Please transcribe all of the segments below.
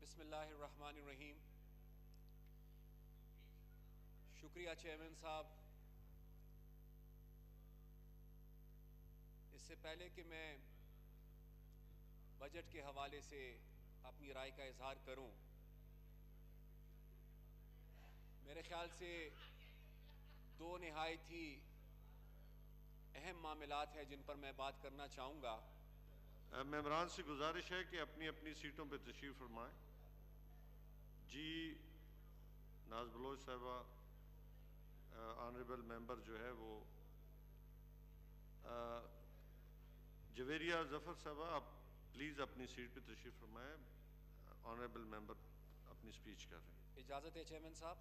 बिस्मिल्लाहिर्रहमानिर्रहीम। शुक्रिया चेयरमैन साहब। इससे पहले कि मैं बजट के हवाले से अपनी राय का इजहार करूं, मेरे ख्याल से दो निहायत ही अहम मामलात हैं जिन पर मैं बात करना चाहूँगा। मेंबरान से गुजारिश है कि अपनी अपनी सीटों पर तशरीफ फरमाएं। जी नाज बलोच साहबा, ऑनरेबल मेंबर जो है वो जवेरिया जफर साहबा, आप प्लीज़ अपनी सीट पर तशरीफ फरमाएं। ऑनरेबल मेंबर अपनी स्पीच कर रहे हैं। इजाज़त है चेयरमैन साहब।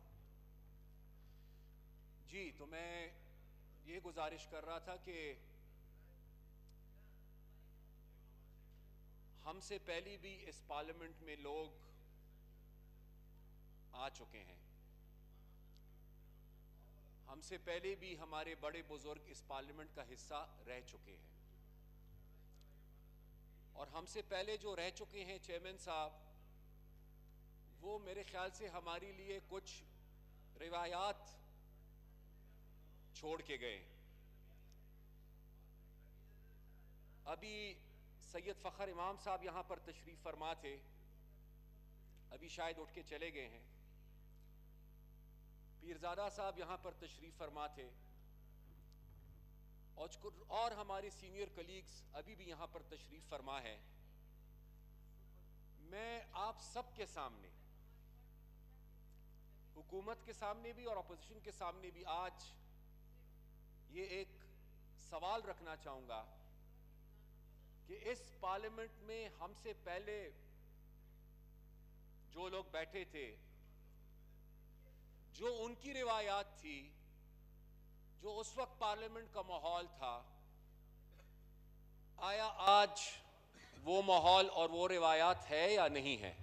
जी, तो मैं ये गुजारिश कर रहा था कि हमसे पहले भी इस पार्लियामेंट में लोग आ चुके हैं। हमसे पहले भी हमारे बड़े बुजुर्ग इस पार्लियामेंट का हिस्सा रह चुके हैं, और हमसे पहले जो रह चुके हैं चेयरमैन साहब, वो मेरे ख्याल से हमारे लिए कुछ रिवायात छोड़ के गए। अभी सैयद फ़खर इमाम साहब यहां पर तशरीफ फरमा थे, अभी शायद उठ के चले गए हैं। पीरजादा साहब यहां पर तशरीफ फरमा थे, और हमारे सीनियर कलीग्स अभी भी यहां पर तशरीफ फरमा है। मैं आप सबके सामने, हुकूमत के सामने भी और अपोजिशन के सामने भी, आज ये एक सवाल रखना चाहूंगा कि इस पार्लियामेंट में हमसे पहले जो लोग बैठे थे, जो उनकी रिवायात थी, जो उस वक्त पार्लियामेंट का माहौल था, आया आज वो माहौल और वो रिवायात है या नहीं है?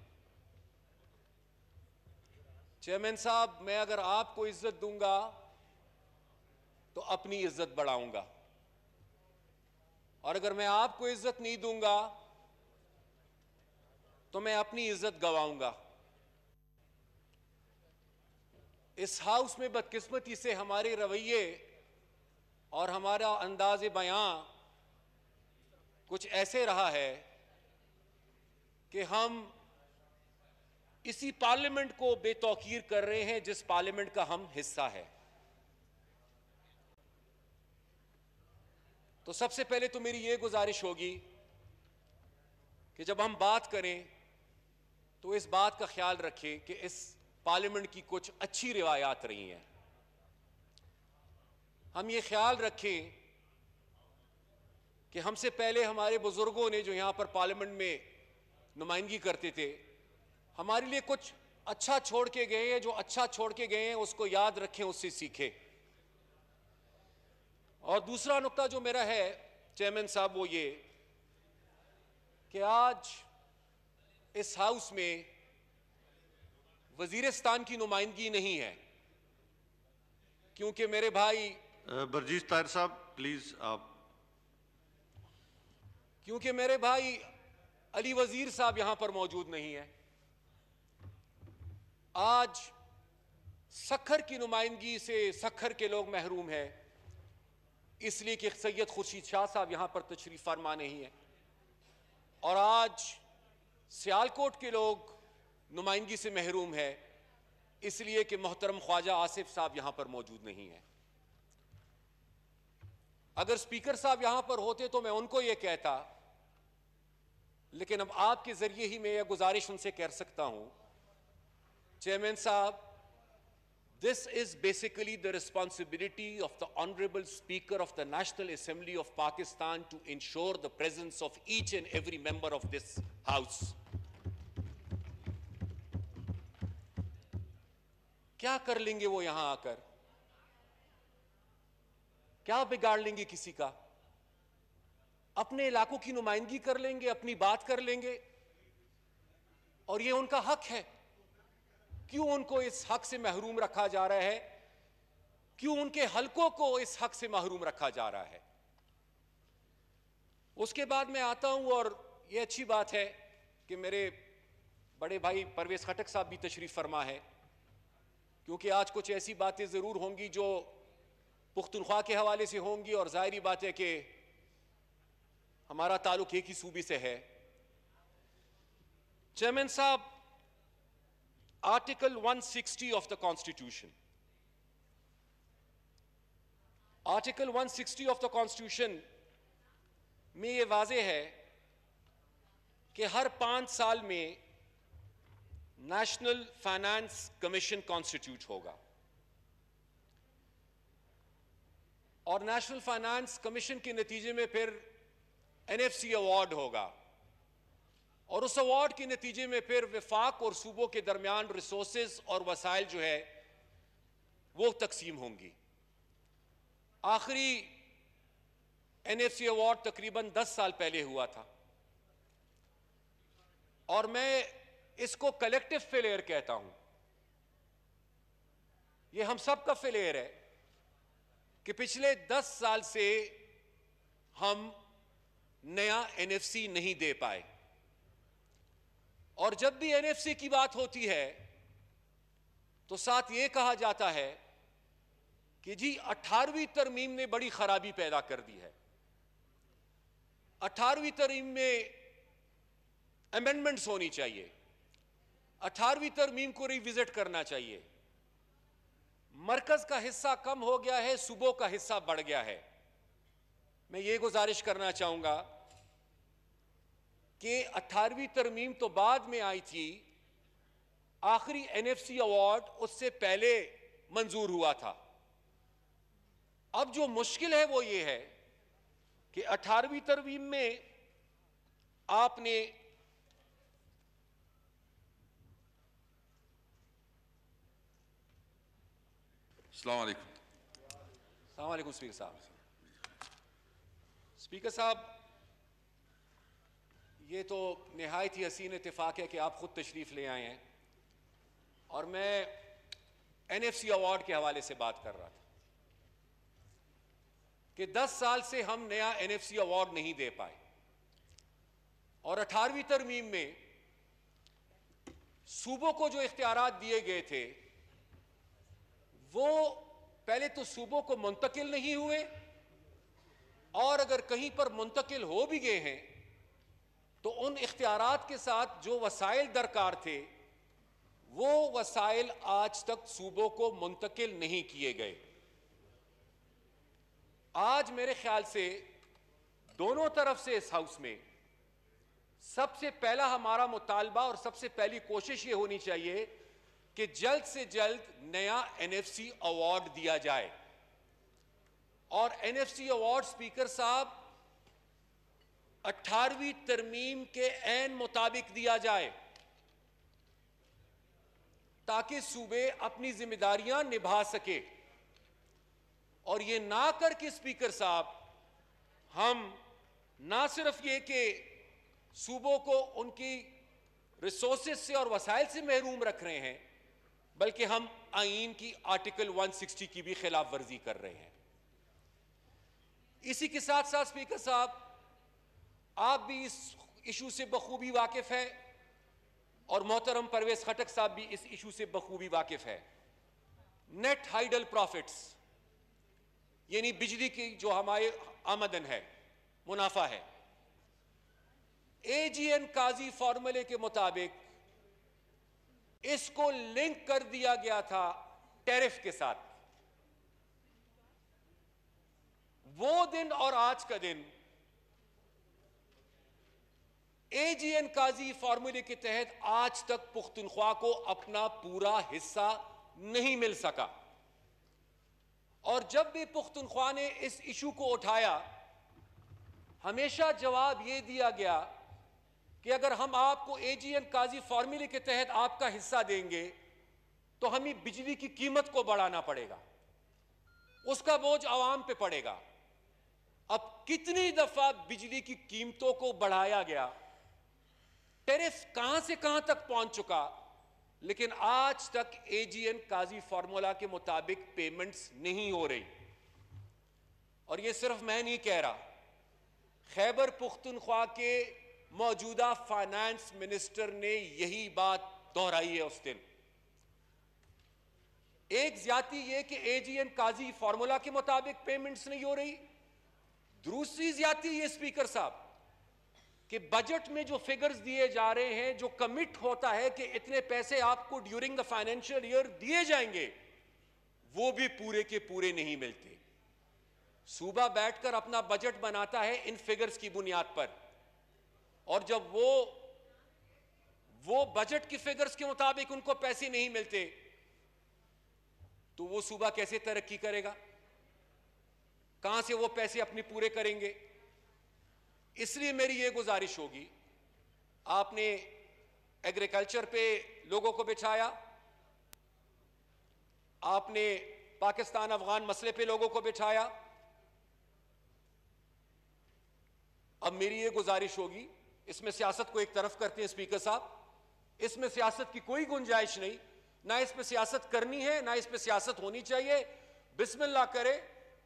चेयरमैन साहब, मैं अगर आपको इज्जत दूंगा तो अपनी इज्जत बढ़ाऊंगा, और अगर मैं आपको इज्जत नहीं दूंगा तो मैं अपनी इज्जत गवाऊंगा। इस हाउस में बदकिस्मती से हमारे रवैये और हमारा अंदाज़े बयां कुछ ऐसे रहा है कि हम इसी पार्लियामेंट को बेतौकीर कर रहे हैं जिस पार्लियामेंट का हम हिस्सा है। तो सबसे पहले तो मेरी यह गुजारिश होगी कि जब हम बात करें तो इस बात का ख्याल रखें कि इस पार्लियामेंट की कुछ अच्छी रिवायात रही हैं। हम ये ख्याल रखें कि हमसे पहले हमारे बुजुर्गों ने जो यहां पर पार्लियामेंट में नुमाइंदगी करते थे, हमारे लिए कुछ अच्छा छोड़ के गए हैं। जो अच्छा छोड़ के गए हैं उसको याद रखें, उससे सीखें। और दूसरा नुक्ता जो मेरा है चेयरमैन साहब, वो ये कि आज इस हाउस में वजीरिस्तान की नुमाइंदगी नहीं है, क्योंकि मेरे भाई बरजीश ताहिर साहब, प्लीज आप। क्योंकि मेरे भाई अली वजीर साहब यहां पर मौजूद नहीं है। आज सखर की नुमाइंदगी से सखर के लोग महरूम हैं, इसलिए कि सैयद खुर्शीद शाह साहब यहां पर तशरीफ फरमा नहीं है। और आज सियालकोट के लोग नुमाइंदगी से महरूम है, इसलिए कि मोहतरम ख्वाजा आसिफ साहब यहां पर मौजूद नहीं है। अगर स्पीकर साहब यहां पर होते तो मैं उनको यह कहता, लेकिन अब आपके जरिए ही मैं यह गुजारिश उनसे कर सकता हूं, चेयरमैन साहब, this is basically the responsibility of the Honorable Speaker of the National Assembly of Pakistan to ensure the presence of each and every member of this House. क्या कर लेंगे वो यहां आकर? क्या बिगाड़ लेंगे किसी का? अपने इलाकों की नुमाइंदगी कर लेंगे, अपनी बात कर लेंगे, और ये उनका हक है। क्यों उनको इस हक से महरूम रखा जा रहा है? क्यों उनके हलकों को इस हक से महरूम रखा जा रहा है? उसके बाद मैं आता हूं, और यह अच्छी बात है कि मेरे बड़े भाई परवेज खटक साहब भी तशरीफ फरमा है, क्योंकि आज कुछ ऐसी बातें ज़रूर होंगी जो पुख्तनख्वा के हवाले से होंगी, और ज़ाहिरी बात है कि हमारा ताल्लुक एक ही सूबे से है। चेयरमैन साहब, article 160 of the constitution, article 160 of the constitution में यह वाज़े है कि हर 5 साल में नेशनल फाइनेंस कमीशन कॉन्स्टिट्यूट होगा, और नेशनल फाइनेंस कमीशन के नतीजे में फिर एनएफसी अवार्ड होगा, और उस अवार्ड के नतीजे में फिर वफाक और सूबों के दरमियान रिसोर्सेज और वसाइल जो है वो तकसीम होंगी। आखिरी एनएफसी अवार्ड तकरीबन 10 साल पहले हुआ था, और मैं इसको कलेक्टिव फेलियर कहता हूं। यह हम सब का फेलियर है कि पिछले 10 साल से हम नया एनएफसी नहीं दे पाए, और जब भी एनएफसी की बात होती है तो साथ यह कहा जाता है कि जी 18वीं तरमीम ने बड़ी खराबी पैदा कर दी है, 18वीं तरमीम में अमेंडमेंट्स होनी चाहिए, 18वीं तरमीम को रिविजिट करना चाहिए, मरकज का हिस्सा कम हो गया है, सूबों का हिस्सा बढ़ गया है। मैं ये गुजारिश करना चाहूंगा कि 18वीं तरमीम तो बाद में आई थी, आखिरी एनएफसी अवार्ड उससे पहले मंजूर हुआ था। अब जो मुश्किल है वो ये है कि 18वीं तरमीम में आपने अस्सलाम वालेकुम। अस्सलाम वालेकुम स्पीकर साहब। स्पीकर साहब, ये तो निहायत ही हसीन इत्तेफाक है कि आप खुद तशरीफ ले आए हैं, और मैं एनएफसी अवार्ड के हवाले से बात कर रहा था कि 10 साल से हम नया एनएफसी अवार्ड नहीं दे पाए, और 18वीं तरमीम में सूबों को जो इख्तियारात दिए गए थे वो पहले तो सूबों को मुंतकिल नहीं हुए, और अगर कहीं पर मुंतकिल हो भी गए हैं तो उन इख्तियारात के साथ जो वसाइल दरकार थे वो वसाइल आज तक सूबों को मुंतकिल नहीं किए गए। आज मेरे ख्याल से दोनों तरफ से इस हाउस में सबसे पहला हमारा मुतालबा और सबसे पहली कोशिश ये होनी चाहिए कि जल्द से जल्द नया एनएफसी अवार्ड दिया जाए, और एनएफसी अवार्ड स्पीकर साहब 18वीं तरमीम के ऐन मुताबिक दिया जाए, ताकि सूबे अपनी जिम्मेदारियां निभा सके। और ये ना करके स्पीकर साहब हम ना सिर्फ ये कि सूबों को उनकी रिसोर्सेज से और वसाइल से महरूम रख रहे हैं, बल्कि हम आईन की आर्टिकल 160 की भी खिलाफ वर्जी कर रहे हैं। इसी के साथ साथ स्पीकर साहब, आप भी इस इशू से बखूबी वाकिफ है, और मोहतरम परवेज खटक साहब भी इस इशू से बखूबी वाकिफ है। नेट हाइडल प्रॉफिट्स, यानी बिजली की जो हमारे आमदन है, मुनाफा है, एजीएन काजी फॉर्मूले के मुताबिक इसको लिंक कर दिया गया था टैरिफ के साथ। वो दिन और आज का दिन एजीएन काजी फॉर्मूले के तहत आज तक पुख्तनख्वा को अपना पूरा हिस्सा नहीं मिल सका, और जब भी पुख्तनख्वा ने इस इशू को उठाया हमेशा जवाब यह दिया गया कि अगर हम आपको एजीएन काजी फॉर्मूले के तहत आपका हिस्सा देंगे तो हमें बिजली की कीमत को बढ़ाना पड़ेगा, उसका बोझ आवाम पे पड़ेगा। अब कितनी दफा बिजली की कीमतों को बढ़ाया गया, टैरिफ कहां से कहां तक पहुंच चुका, लेकिन आज तक एजीएन काजी फॉर्मूला के मुताबिक पेमेंट्स नहीं हो रही। और यह सिर्फ मैं नहीं कह रहा, खैबर पुख्तनख्वा के मौजूदा फाइनेंस मिनिस्टर ने यही बात दोहराई है उस दिन। एक ज्यादती यह कि एजीएन काजी फार्मूला के मुताबिक पेमेंट्स नहीं हो रही, दूसरी ज्यादती यह स्पीकर साहब कि बजट में जो फिगर्स दिए जा रहे हैं, जो कमिट होता है कि इतने पैसे आपको ड्यूरिंग द फाइनेंशियल ईयर दिए जाएंगे, वो भी पूरे के पूरे नहीं मिलते। सूबा बैठकर अपना बजट बनाता है इन फिगर्स की बुनियाद पर, और जब वो बजट की फिगर्स के मुताबिक उनको पैसे नहीं मिलते तो वो सूबा कैसे तरक्की करेगा, कहां से वो पैसे अपने पूरे करेंगे। इसलिए मेरी ये गुजारिश होगी, आपने एग्रीकल्चर पे लोगों को बिठाया, आपने पाकिस्तान अफगान मसले पे लोगों को बिठाया, अब मेरी ये गुजारिश होगी, इसमें सियासत को एक तरफ करते हैं स्पीकर साहब, इसमें सियासत की कोई गुंजाइश नहीं, ना इस पे सियासत करनी है ना इस पे सियासत होनी चाहिए। बिस्मिल्लाह करे,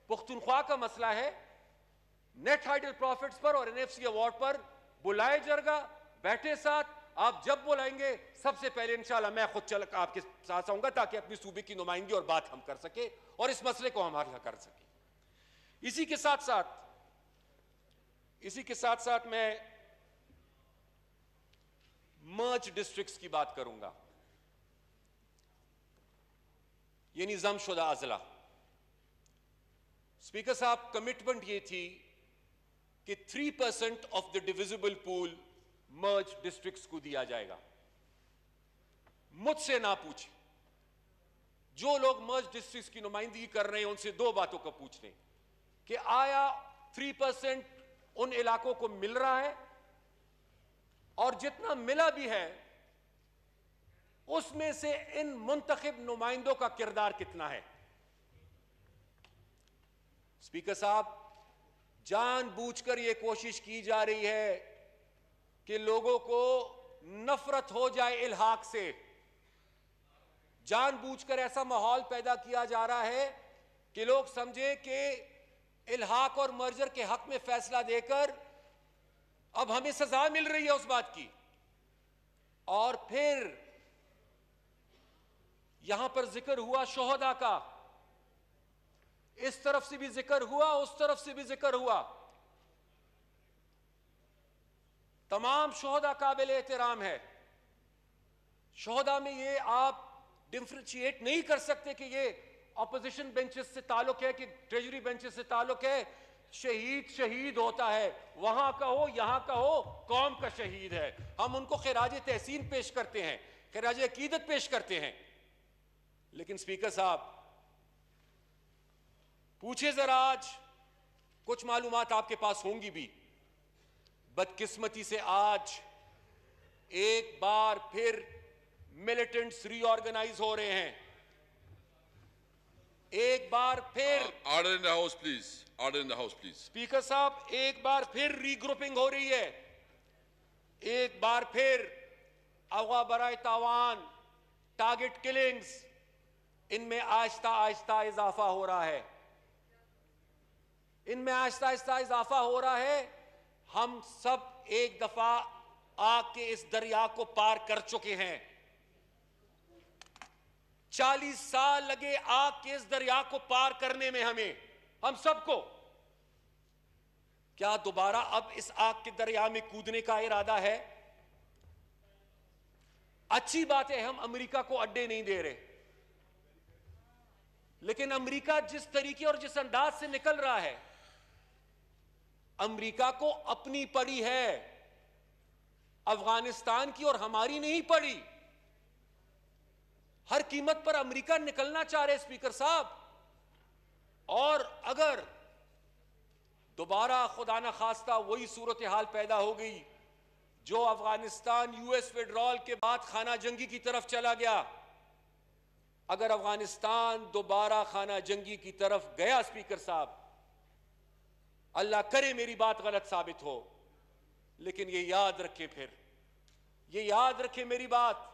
पुख्तनख्वा का मसला है, नेट हाइडल प्रॉफिट्स पर और एनएफसी अवार्ड पर बुलाए जरगा, बैठे साथ, आप जब बुलाएंगे सबसे पहले इंशाल्लाह मैं खुद चल आपके साथ आऊंगा ताकि अपनी सूबे की नुमाइंदगी और बात हम कर सके और इस मसले को हम हल कर सके। इसी के साथ साथ मैं मर्ज डिस्ट्रिक्ट्स की बात करूंगा, यानी जमशुदा अजला। स्पीकर साहब, कमिटमेंट ये थी कि 3% of the divisible pool merge districts को दिया जाएगा। मुझसे ना पूछे, जो लोग मर्ज डिस्ट्रिक्ट्स की नुमाइंदगी कर रहे हैं उनसे दो बातों को पूछ लें कि आया 3% उन इलाकों को मिल रहा है, और जितना मिला भी है उसमें से इन मुंतखब नुमाइंदों का किरदार कितना है। स्पीकर साहब, जानबूझकर यह कोशिश की जा रही है कि लोगों को नफरत हो जाए इल्हाक से, जानबूझकर ऐसा माहौल पैदा किया जा रहा है कि लोग समझे कि इल्हाक और मर्जर के हक में फैसला देकर अब हमें सजा मिल रही है उस बात की। और फिर यहां पर जिक्र हुआ शोहदा का, इस तरफ से भी जिक्र हुआ, उस तरफ से भी जिक्र हुआ। तमाम शोहदा काबिल एहतराम है। शोहदा में ये आप डिफरेंशिएट नहीं कर सकते कि ये ऑपोजिशन बेंचेस से ताल्लुक है कि ट्रेजरी बेंचेस से ताल्लुक है। शहीद शहीद होता है, वहां का हो यहां का हो, कौम का शहीद है। हम उनको खिराज तहसीन पेश करते हैं, खिराज अकीदत पेश करते हैं। लेकिन स्पीकर साहब, पूछे जरा, आज कुछ मालूमात आपके पास होंगी भी, बदकिस्मती से आज एक बार फिर मिलिटेंट्स रीऑर्गेनाइज हो रहे हैं। एक बार फिर order in the house please, order in the house please. Speaker साहब, एक बार फिर रीग्रुपिंग हो रही है, एक बार फिर अगवा बराए तावान, टारगेट किलिंग्स, इनमें आहिस्ता आहिस्ता इजाफा हो रहा है, इनमें आहिस्ता आहिस्ता इजाफा हो रहा है। हम सब एक दफा आग के इस दरिया को पार कर चुके हैं। 40 साल लगे आग के इस दरिया को पार करने में हमें, हम सबको। क्या दोबारा अब इस आग के दरिया में कूदने का इरादा है? अच्छी बात है, हम अमेरिका को अड्डे नहीं दे रहे, लेकिन अमेरिका जिस तरीके और जिस अंदाज से निकल रहा है, अमेरिका को अपनी पड़ी है, अफगानिस्तान की और हमारी नहीं पड़ी। हर कीमत पर अमेरिका निकलना चाह रहे स्पीकर साहब। और अगर दोबारा खुदा न खास्ता वही सूरत हाल पैदा हो गई जो अफगानिस्तान यूएस विड्रॉल के बाद खाना जंगी की तरफ चला गया, अगर अफगानिस्तान दोबारा खाना जंगी की तरफ गया स्पीकर साहब, अल्लाह करे मेरी बात गलत साबित हो, लेकिन ये याद रखें, फिर ये याद रखें मेरी बात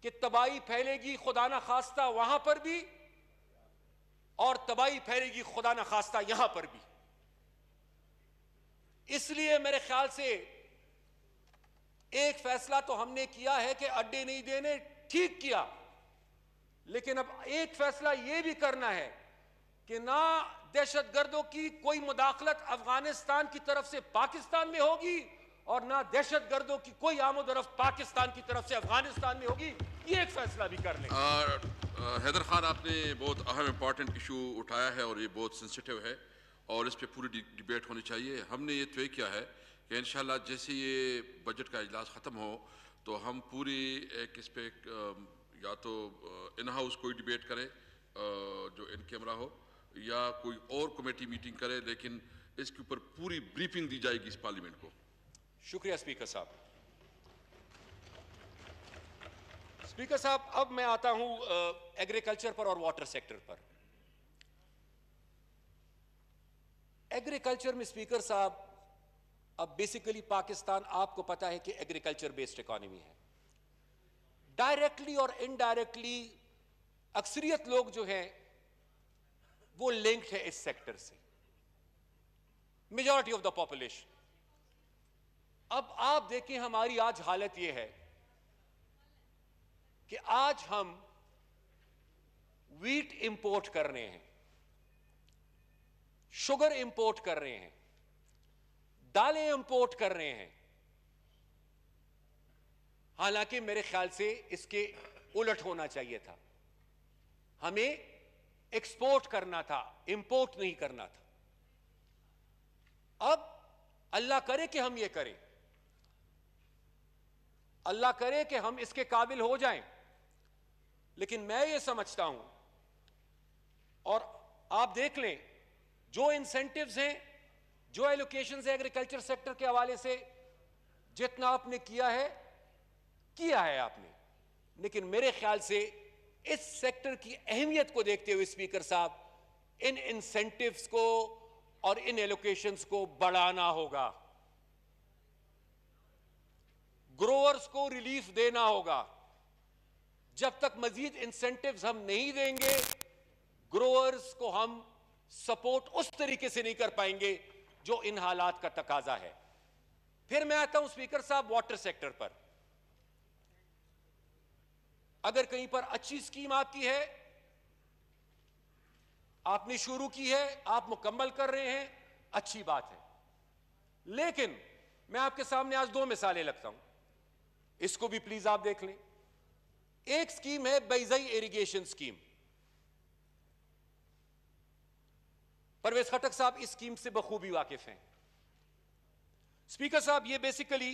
कि तबाही फैलेगी खुदा न खास्ता वहां पर भी, और तबाही फैलेगी खुदा न खास्ता यहां पर भी। इसलिए मेरे ख्याल से एक फैसला तो हमने किया है कि अड्डे नहीं देने, ठीक किया, लेकिन अब एक फैसला यह भी करना है कि ना दहशतगर्दों की कोई मुदाखलत अफगानिस्तान की तरफ से पाकिस्तान में होगी और ना दहशतगर्दों की कोई आमोदरफ्त पाकिस्तान की तरफ से अफगानिस्तान में होगी। ये एक फैसला भी कर लें। हैदर खान, आपने बहुत अहम इंपॉर्टेंट इशू उठाया है और ये बहुत सेंसिटिव है और इस पे पूरी डिबेट होनी चाहिए। हमने ये तय किया है कि इंशाल्लाह जैसे ये बजट का इजलास ख़त्म हो तो हम पूरी एक इस पे या तो इन हाउस कोई डिबेट करें जो इन कैमरा हो या कोई और कमेटी मीटिंग करे, लेकिन इसके ऊपर पूरी ब्रीफिंग दी जाएगी इस पार्लियामेंट को। शुक्रिया स्पीकर साहब। स्पीकर साहब, अब मैं आता हूं एग्रीकल्चर पर और वाटर सेक्टर पर। एग्रीकल्चर में स्पीकर साहब, अब बेसिकली पाकिस्तान, आपको पता है कि एग्रीकल्चर बेस्ड इकोनॉमी है। डायरेक्टली और इनडायरेक्टली अक्सरियत लोग जो हैं वो लिंक्ड है इस सेक्टर से, मेजॉरिटी ऑफ द पॉपुलेशन। अब आप देखें हमारी आज हालत यह है कि आज हम वीट इंपोर्ट कर रहे हैं, शुगर इंपोर्ट कर रहे हैं, दालें इंपोर्ट कर रहे हैं, हालांकि मेरे ख्याल से इसके उलट होना चाहिए था। हमें एक्सपोर्ट करना था, इंपोर्ट नहीं करना था। अब अल्लाह करे कि हम ये करें, अल्लाह करे कि हम इसके काबिल हो जाएं, लेकिन मैं ये समझता हूं, और आप देख लें जो इंसेंटिव्स हैं, जो एलोकेशंस है एग्रीकल्चर सेक्टर के हवाले से, जितना आपने किया है आपने, लेकिन मेरे ख्याल से इस सेक्टर की अहमियत को देखते हुए स्पीकर साहब, इन इंसेंटिव्स को और इन एलोकेशंस को बढ़ाना होगा, ग्रोअर्स को रिलीफ देना होगा। जब तक मजीद इंसेंटिव्स हम नहीं देंगे, ग्रोअर्स को हम सपोर्ट उस तरीके से नहीं कर पाएंगे जो इन हालात का तकाजा है। फिर मैं आता हूं स्पीकर साहब वाटर सेक्टर पर। अगर कहीं पर अच्छी स्कीम आती है, आपने शुरू की है, आप मुकम्मल कर रहे हैं, अच्छी बात है, लेकिन मैं आपके सामने आज दो मिसालें लगता हूं, इसको भी प्लीज आप देख लें। एक स्कीम है बैजई इरिगेशन स्कीम। परवेज खटक साहब इस स्कीम से बखूबी वाकिफ हैं। स्पीकर साहब, ये बेसिकली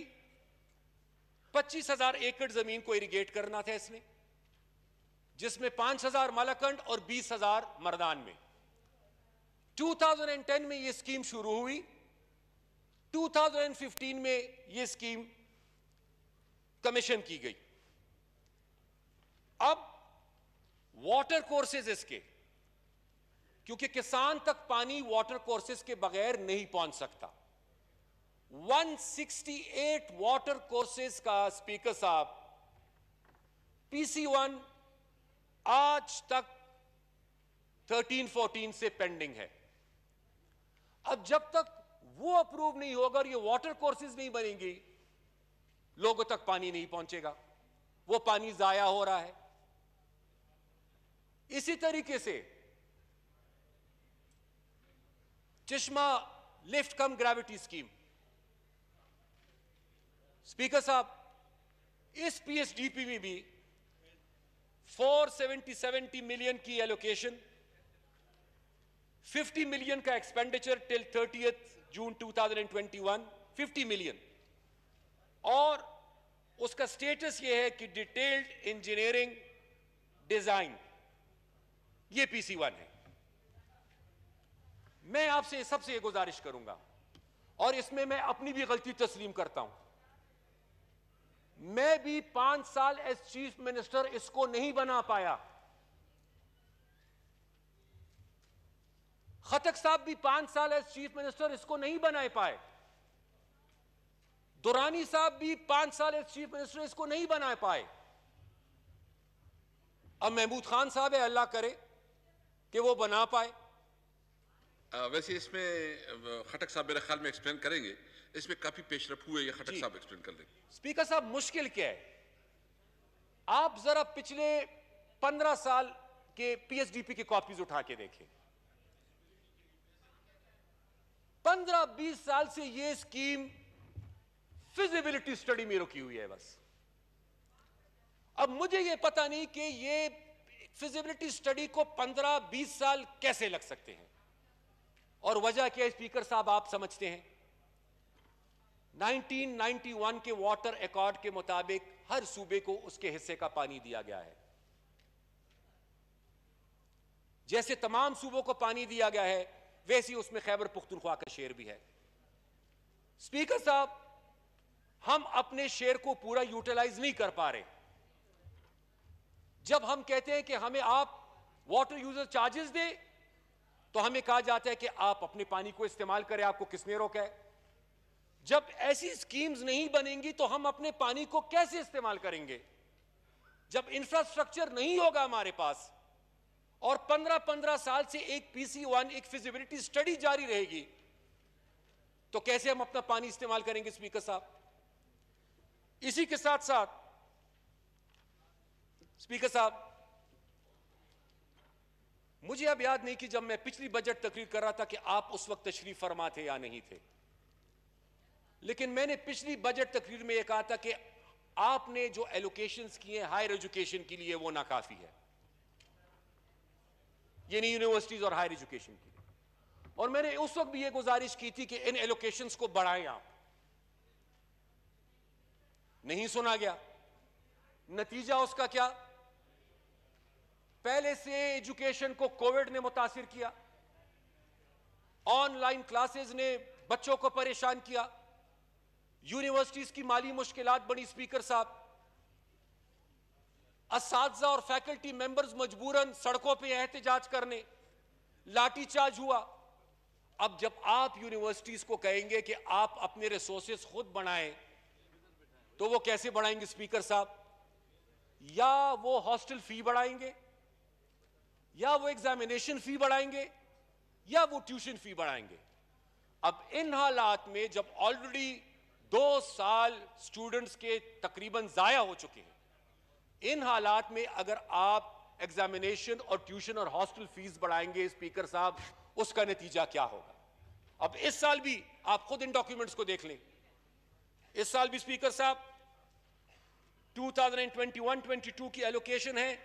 25,000 एकड़ जमीन को इरिगेट करना था इसने, जिसमें 5,000 मालाकंड और 20,000 मर्दान में। 2010 में यह स्कीम शुरू हुई, 2015 में यह स्कीम कमीशन की गई। अब वाटर कोर्सेज इसके, क्योंकि किसान तक पानी वाटर कोर्सेज के बगैर नहीं पहुंच सकता, 168 वाटर कोर्सेज का स्पीकर साहब PC1 आज तक 13-14 से पेंडिंग है। अब जब तक वो अप्रूव नहीं होगा और ये वाटर कोर्सेज नहीं बनेंगी, लोगों तक पानी नहीं पहुंचेगा, वो पानी जाया हो रहा है। इसी तरीके से चश्मा लिफ्ट कम ग्रेविटी स्कीम, स्पीकर साहब इस PSDP में भी 470 मिलियन की एलोकेशन, 50 मिलियन का एक्सपेंडिचर टिल 30th जून 2021, 50 मिलियन, और उसका स्टेटस यह है कि डिटेल्ड इंजीनियरिंग डिजाइन, यह PC1 है। मैं आपसे सबसे गुजारिश करूंगा, और इसमें मैं अपनी भी गलती तस्लीम करता हूं, मैं भी 5 साल एज चीफ मिनिस्टर इसको नहीं बना पाया, खटक साहब भी 5 साल एज चीफ मिनिस्टर इसको नहीं बना पाए, दुरानी साहब भी 5 साल एज चीफ मिनिस्टर इसको नहीं बना पाए। अब महमूद खान साहब है, अल्लाह करे कि वो बना पाए। वैसे इसमें खटक साहब मेरे ख्याल में एक्सप्लेन करेंगे, इसमें काफी पेशरफ हुए, ये खटक साहब एक्सप्लेन कर लें। स्पीकर साहब, मुश्किल क्या है? आप जरा पिछले 15 साल के पीएचडीपी की कॉपीज उठा के देखें। 15-20 साल से ये स्कीम फिजिबिलिटी स्टडी में रुकी हुई है बस। अब मुझे ये पता नहीं कि ये फिजिबिलिटी स्टडी को 15-20 साल कैसे लग सकते हैं, और वजह क्या है स्पीकर साहब, आप समझते हैं। 1991 के वाटर अकॉर्ड के मुताबिक हर सूबे को उसके हिस्से का पानी दिया गया है। जैसे तमाम सूबों को पानी दिया गया है, वैसे ही उसमें खैबर पुख्तनख्वा का शेर भी है। स्पीकर साहब, हम अपने शेर को पूरा यूटिलाइज नहीं कर पा रहे। जब हम कहते हैं कि हमें आप वाटर यूजर चार्जेस दे, तो हमें कहा जाता है कि आप अपने पानी को इस्तेमाल करें, आपको किसने रोका है? जब ऐसी स्कीम्स नहीं बनेंगी तो हम अपने पानी को कैसे इस्तेमाल करेंगे? जब इंफ्रास्ट्रक्चर नहीं होगा हमारे पास और 15-15 साल से एक PC1, एक फिजिबिलिटी स्टडी जारी रहेगी, तो कैसे हम अपना पानी इस्तेमाल करेंगे? स्पीकर साहब, इसी के साथ साथ स्पीकर साहब, मुझे अब याद नहीं कि जब मैं पिछली बजट तकरीर कर रहा था कि आप उस वक्त तशरीफ फरमा थे या नहीं थे, लेकिन मैंने पिछली बजट तकरीर में यह कहा था कि आपने जो एलोकेशंस किए हायर एजुकेशन के लिए वो नाकाफी है, यानी यूनिवर्सिटीज और हायर एजुकेशन के लिए। और मैंने उस वक्त भी ये गुजारिश की थी कि इन एलोकेशंस को बढ़ाएं आप। नहीं सुना गया। नतीजा उसका क्या? पहले से एजुकेशन को कोविड ने मुतासिर किया, ऑनलाइन क्लासेस ने बच्चों को परेशान किया, यूनिवर्सिटीज की माली मुश्किलात बढ़ी। स्पीकर साहब, असातिज़ा और फैकल्टी मेंबर्स मजबूरन सड़कों पे एहतजाज करने, लाठीचार्ज हुआ। अब जब आप यूनिवर्सिटीज को कहेंगे कि आप अपने रिसोर्सेज खुद बढ़ाएं, तो वो कैसे बढ़ाएंगे स्पीकर साहब? या वो हॉस्टल फी बढ़ाएंगे, या वो एग्जामिनेशन फी बढ़ाएंगे, या वो ट्यूशन फी बढ़ाएंगे। अब इन हालात में जब ऑलरेडी 2 साल स्टूडेंट्स के तकरीबन जाया हो चुके हैं, इन हालात में अगर आप एग्जामिनेशन और ट्यूशन और हॉस्टल फीस बढ़ाएंगे स्पीकर साहब, उसका नतीजा क्या होगा? अब इस साल भी आप खुद इन डॉक्यूमेंट्स को देख लें। इस साल भी स्पीकर साहब 2021-22 की एलोकेशन है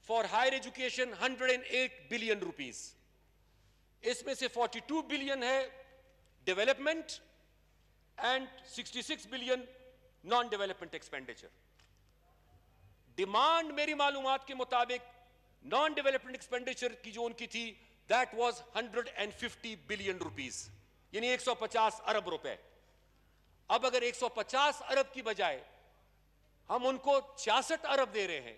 for higher education 108 billion rupees. इसमें से 42 बिलियन है development and 66 billion non development expenditure. Demand मेरी मालूमात के मुताबिक नॉन डेवलपमेंट एक्सपेंडिचर की जो उनकी थी, दैट वाज 150 बिलियन रुपीस, यानी 150 अरब रुपए। अब अगर 150 अरब की बजाय हम उनको 66 अरब दे रहे हैं,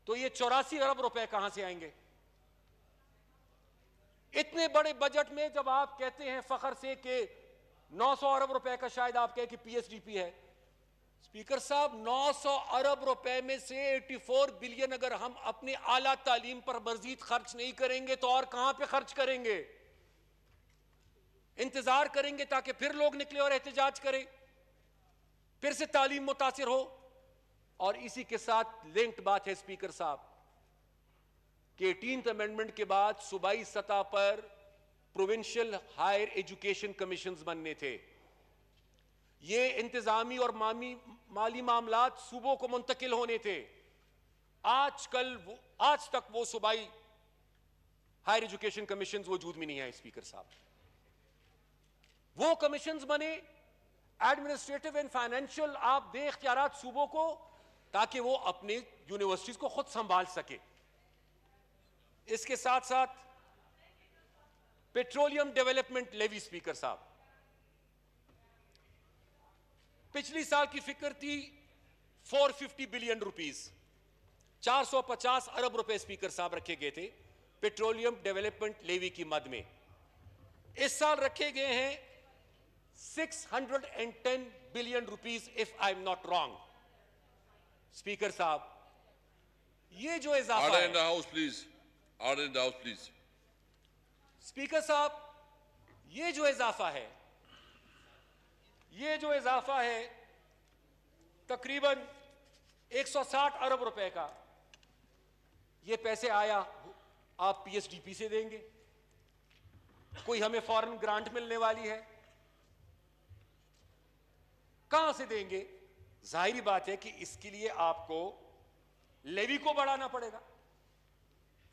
तो ये 84 अरब रुपए कहां से आएंगे? इतने बड़े बजट में जब आप कहते हैं फखर से कि 900 अरब रुपए का शायद आप कहें कि पीएचडीपी है, स्पीकर साहब 900 अरब रुपए में से 84 बिलियन अगर हम अपनी आला तालीम पर मजीद खर्च नहीं करेंगे तो और कहां पे खर्च करेंगे? इंतजार करेंगे ताकि फिर लोग निकले और एहतजाज करें, फिर से तालीम मुतासिर हो। और इसी के साथ लिंक्ड बात है स्पीकर साहब कि 18th अमेंडमेंट के बाद सूबाई सतह पर प्रोविंशियल हायर एजुकेशन कमीशंस बनने थे। ये इंतजामी और माली मामलात सूबों को मुंतकिल होने थे। आज तक वो सूबाई हायर एजुकेशन कमीशंस वजूद में नहीं है स्पीकर साहब। वो कमीशंस बने एडमिनिस्ट्रेटिव एंड फाइनेंशियल, आप दें इख्तियारात सूबों को, ताकि वो अपने यूनिवर्सिटीज को खुद संभाल सके। इसके साथ साथ पेट्रोलियम डेवलपमेंट लेवी स्पीकर साहब, पिछली साल की फिक्र थी 450 बिलियन रुपीस, 450 अरब रुपए स्पीकर साहब रखे गए थे पेट्रोलियम डेवलपमेंट लेवी की मद में। इस साल रखे गए हैं 610 billion rupees if I am not wrong. Speaker साहब, ये जो इजाफा ऑर्डर है, in the house please, order in the house please. Speaker साहब, ये जो इजाफा है ये जो इजाफा है तकरीबन 160 अरब रुपए का, ये पैसे आया आप पीएसडीपी से देंगे, कोई हमें फॉरेन ग्रांट मिलने वाली है, कहां से देंगे? जाहिर बात है कि इसके लिए आपको लेवी को बढ़ाना पड़ेगा।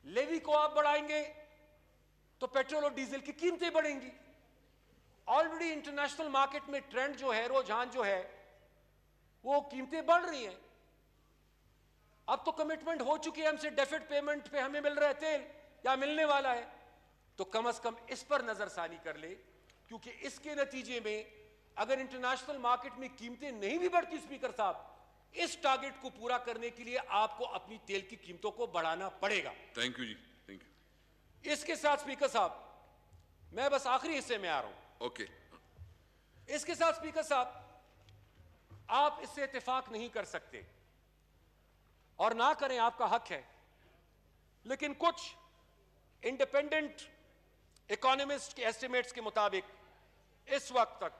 लेवी को आप बढ़ाएंगे तो पेट्रोल और डीजल की कीमतें बढ़ेंगी। ऑलरेडी इंटरनेशनल मार्केट में ट्रेंड जो है, रुझान जो है, वो कीमतें बढ़ रही हैं। अब तो कमिटमेंट हो चुकी है हमसे, डेफिट पेमेंट पे हमें मिल रहा है तेल या मिलने वाला है, तो कम से कम इस पर नजरसानी कर ले, क्योंकि इसके नतीजे में अगर इंटरनेशनल मार्केट में कीमतें नहीं भी बढ़ती स्पीकर साहब, इस टारगेट को पूरा करने के लिए आपको अपनी तेल की कीमतों को बढ़ाना पड़ेगा। थैंक यू जी, थैंक यू। इसके साथ स्पीकर साहब, मैं बस आखिरी हिस्से में आ रहा हूं। ओके। इसके साथ स्पीकर साहब, आप इससे इत्तेफाक नहीं कर सकते और ना करें, आपका हक है, लेकिन कुछ इंडिपेंडेंट इकोनॉमिस्ट के एस्टिमेट्स के मुताबिक इस वक्त तक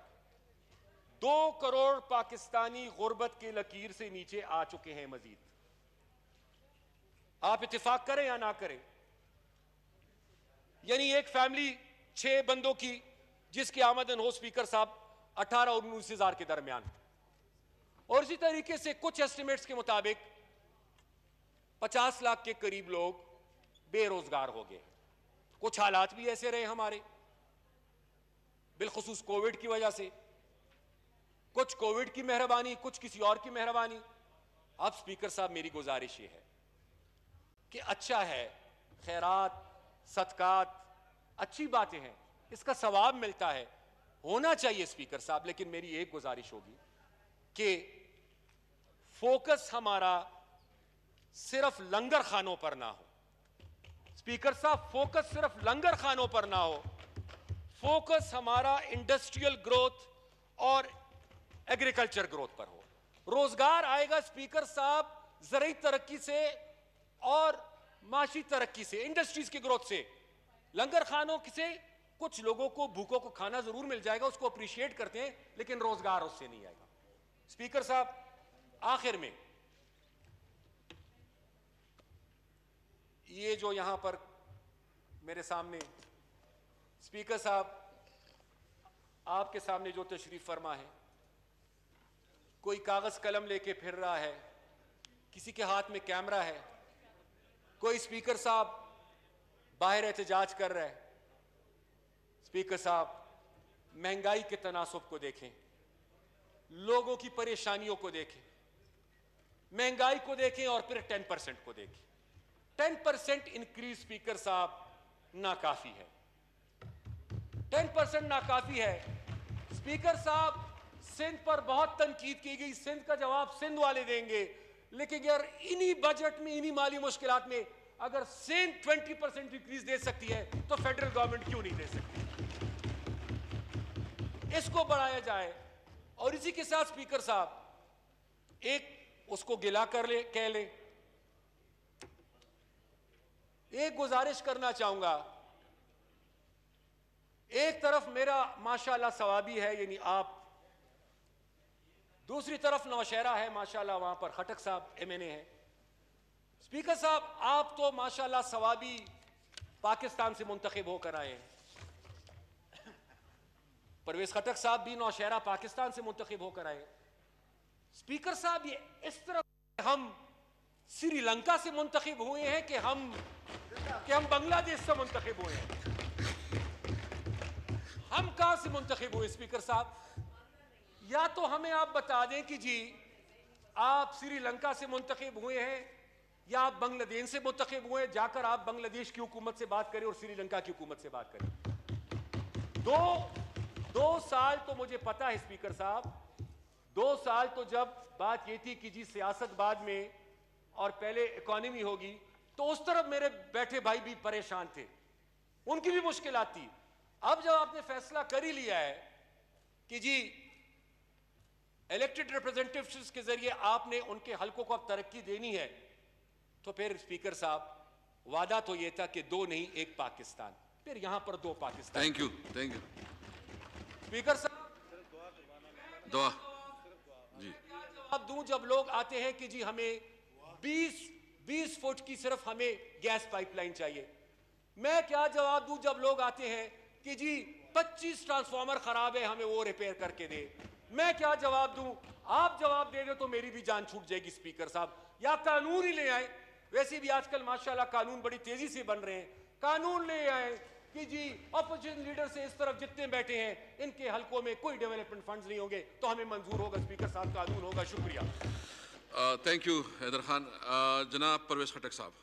2 करोड़ पाकिस्तानी गुर्बत के लकीर से नीचे आ चुके हैं। मजीद आप इत्तेफाक करें या ना करें, यानी एक फैमिली 6 बंदों की जिसकी आमदन हो स्पीकर साहब 18 और 19 हजार के दरमियान, और इसी तरीके से कुछ एस्टिमेट्स के मुताबिक 50 लाख के करीब लोग बेरोजगार हो गए। कुछ हालात भी ऐसे रहे हमारे, बिलखुसूस कोविड की वजह से, कुछ कोविड की मेहरबानी, कुछ किसी और की मेहरबानी। अब स्पीकर साहब मेरी गुजारिश ये है कि अच्छा है, खैरात सदकात अच्छी बातें हैं, इसका सवाब मिलता है, होना चाहिए स्पीकर साहब, लेकिन मेरी एक गुजारिश होगी कि फोकस हमारा सिर्फ लंगर खानों पर ना हो। स्पीकर साहब, फोकस सिर्फ लंगर खानों पर ना हो, फोकस हमारा इंडस्ट्रियल ग्रोथ और एग्रीकल्चर ग्रोथ पर हो। रोजगार आएगा स्पीकर साहब ज़रूरी तरक्की से और माशी तरक्की से, इंडस्ट्रीज की ग्रोथ से। लंगर खानों से कुछ लोगों को भूखों को खाना जरूर मिल जाएगा, उसको अप्रिशिएट करते हैं, लेकिन रोजगार उससे नहीं आएगा। स्पीकर साहब, आखिर में ये जो यहां पर मेरे सामने स्पीकर साहब आपके सामने जो तशरीफ फरमा है, कोई कागज कलम लेके फिर रहा है, किसी के हाथ में कैमरा है, कोई स्पीकर साहब बाहर एहतजाज कर रहा है। स्पीकर साहब, महंगाई के तनासुब को देखें, लोगों की परेशानियों को देखें, महंगाई को देखें और फिर 10% को देखें। 10% इंक्रीज स्पीकर साहब नाकाफी है, 10% नाकाफी है। स्पीकर साहब, सिंध पर बहुत तनकीद की गई, सिंध का जवाब सिंध वाले देंगे, लेकिन यार इन्हीं बजट में, इन्हीं माली मुश्किलात में अगर सिंध 20% इंक्रीज दे सकती है तो फेडरल गवर्नमेंट क्यों नहीं दे सकती? इसको बढ़ाया जाए। और इसी के साथ स्पीकर साहब एक उसको गिला कर ले, कह ले, एक गुजारिश करना चाहूंगा। एक तरफ मेरा माशाल्लाह सवाबी है, यानी आप, दूसरी तरफ नौशहरा है माशाल्लाह, वहां पर खटक साहब MNA है। स्पीकर साहब, आप तो माशाल्लाह सवाबी पाकिस्तान से मुंतखब होकर आए हैं, परवेज खटक साहब भी नौशहरा पाकिस्तान से मुंतखब होकर आए। स्पीकर साहब, ये इस तरह हम श्रीलंका से मुंतखब हुए हैं कि हम बांग्लादेश से मुंतखब हुए हैं। हम कहां से मुंतखब हुए स्पीकर साहब? या तो हमें आप बता दें कि जी आप श्रीलंका से मुंतखब हुए हैं या आप बांग्लादेश से मुंतखब हुए हैं, जाकर आप बांग्लादेश की हुकूमत से बात करें और श्रीलंका की हुकूमत से बात करें। दो साल तो मुझे पता है स्पीकर साहब, 2 साल तो जब बात ये थी कि जी सियासत बाद में और पहले इकोनॉमी होगी, तो उस तरफ मेरे बैठे भाई भी परेशान थे, उनकी भी मुश्किलात थी। अब जब आपने फैसला कर ही लिया है कि जी इलेक्टेड रिप्रेजेंटेटिव्स के जरिए आपने उनके हलकों को अब तरक्की देनी है, तो फिर स्पीकर साहब वादा तो यह था कि 2 नहीं 1 पाकिस्तान, फिर यहां पर 2 Pakistan. Thank you, thank you speaker साहब। दुआ जी। जवाब दूं जब लोग आते हैं कि जी हमें 20 फुट की सिर्फ हमें गैस पाइपलाइन चाहिए? मैं क्या जवाब दूं जब लोग आते हैं कि जी 25 ट्रांसफार्मर खराब है, हमें वो रिपेयर करके दे? मैं क्या जवाब दूं? आप जवाब दे दो तो मेरी भी जान छूट जाएगी स्पीकर साहब। या कानून ही ले आए, वैसे भी आजकल माशाल्लाह कानून बड़ी तेजी से बन रहे हैं, कानून ले आए कि जी अपोजिशन लीडर से इस तरफ जितने बैठे हैं इनके हलकों में कोई डेवलपमेंट फंड्स नहीं होंगे तो हमें मंजूर होगा स्पीकर साहब, कानून होगा। शुक्रिया। Thank you Haidar Khan. जनाब परवेज खटक साहब।